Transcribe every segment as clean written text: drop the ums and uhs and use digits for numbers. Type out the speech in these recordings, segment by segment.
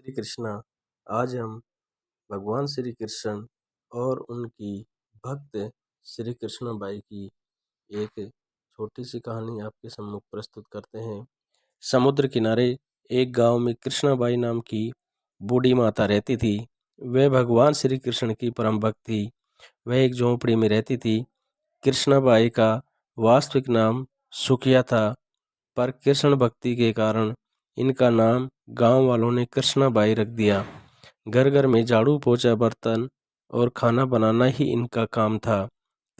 श्री कृष्णा। आज हम भगवान श्री कृष्ण और उनकी भक्त श्री कृष्ण बाई की एक छोटी सी कहानी आपके सम्मुख प्रस्तुत करते हैं। समुद्र किनारे एक गांव में कृष्णाबाई नाम की बूढ़ी माता रहती थी। वह भगवान श्री कृष्ण की परम भक्त थी। वह एक झोंपड़ी में रहती थी। कृष्णाबाई का वास्तविक नाम सुखिया था, पर कृष्ण भक्ति के कारण इनका नाम गांव वालों ने कृष्णाबाई रख दिया। घर घर में झाड़ू पोछा बर्तन और खाना बनाना ही इनका काम था।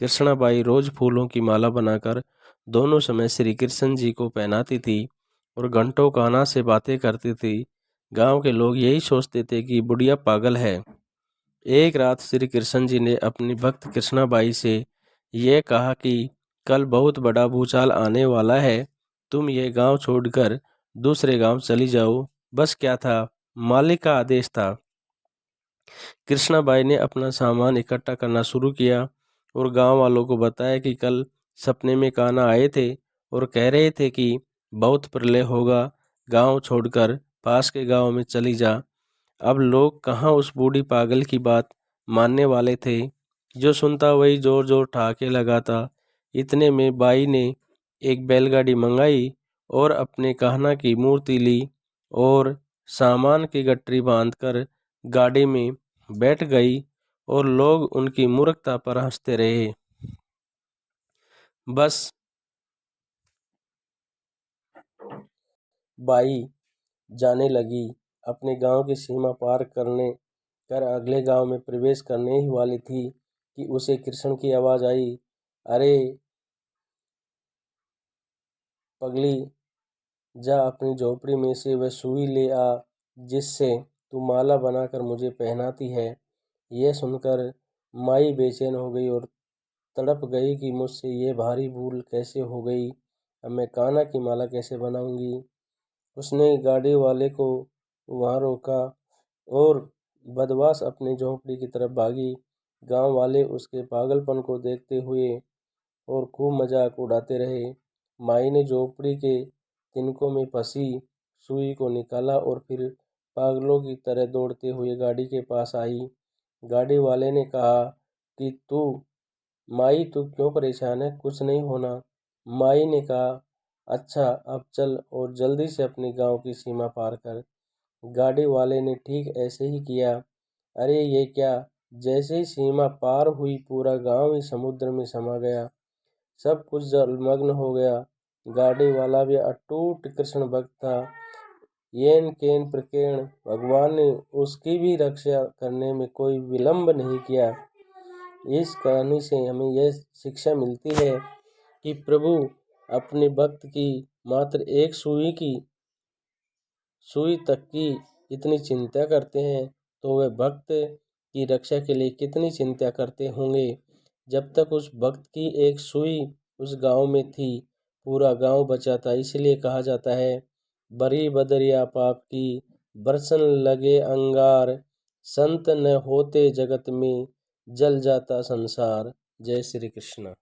कृष्णाबाई रोज फूलों की माला बनाकर दोनों समय श्री कृष्ण जी को पहनाती थी और घंटों कान्हा से बातें करती थी। गांव के लोग यही सोचते थे कि बुढ़िया पागल है। एक रात श्री कृष्ण जी ने अपनी भक्त कृष्णाबाई से यह कहा कि कल बहुत बड़ा भूचाल आने वाला है, तुम ये गांव छोड़कर दूसरे गांव चली जाओ। बस क्या था, मालिक का आदेश था। कृष्णाबाई ने अपना सामान इकट्ठा करना शुरू किया और गांव वालों को बताया कि कल सपने में कान्हा आए थे और कह रहे थे कि बहुत प्रलय होगा, गांव छोड़कर पास के गांव में चली जा। अब लोग कहाँ उस बूढ़ी पागल की बात मानने वाले थे। जो सुनता वही जोर जोर ठहाके लगाता। इतने में बाई ने एक बैलगाड़ी मंगाई और अपने कान्हा की मूर्ति ली और सामान की गठरी बांधकर गाड़ी में बैठ गई और लोग उनकी मूर्खता पर हंसते रहे। बस बाई जाने लगी। अपने गांव की सीमा पार करने कर अगले गांव में प्रवेश करने ही वाली थी कि उसे कृष्ण की आवाज आई, अरे पगली, जा अपनी झोपड़ी में से वह सुई ले आ जिससे तू माला बनाकर मुझे पहनाती है। यह सुनकर माई बेचैन हो गई और तड़प गई कि मुझसे ये भारी भूल कैसे हो गई। अब मैं कान्हा की माला कैसे बनाऊंगी। उसने गाड़ी वाले को वहां रोका और बदमाश अपनी झोंपड़ी की तरफ भागी। गांव वाले उसके पागलपन को देखते हुए और खूब मजाक उड़ाते रहे। माई ने झोपड़ी के तिनकों में फंसी सुई को निकाला और फिर पागलों की तरह दौड़ते हुए गाड़ी के पास आई। गाड़ी वाले ने कहा कि माई तू क्यों परेशान है, कुछ नहीं होना। माई ने कहा, अच्छा अब चल और जल्दी से अपने गांव की सीमा पार कर। गाड़ी वाले ने ठीक ऐसे ही किया। अरे ये क्या, जैसे ही सीमा पार हुई पूरा गांव ही समुद्र में समा गया। सब कुछ जलमग्न हो गया। गाड़ी वाला भी अटूट कृष्ण भक्त था। येन केन प्रकेण भगवान ने उसकी भी रक्षा करने में कोई विलंब नहीं किया। इस कहानी से हमें यह शिक्षा मिलती है कि प्रभु अपने भक्त की मात्र एक सुई तक की इतनी चिंता करते हैं, तो वह भक्त की रक्षा के लिए कितनी चिंता करते होंगे। जब तक उस भक्त की एक सुई उस गांव में थी, पूरा गांव बचा था। इसलिए कहा जाता है, बरी बदरिया पाप की बरसन लगे अंगार, संत न होते जगत में जल जाता संसार। जय श्री कृष्ण।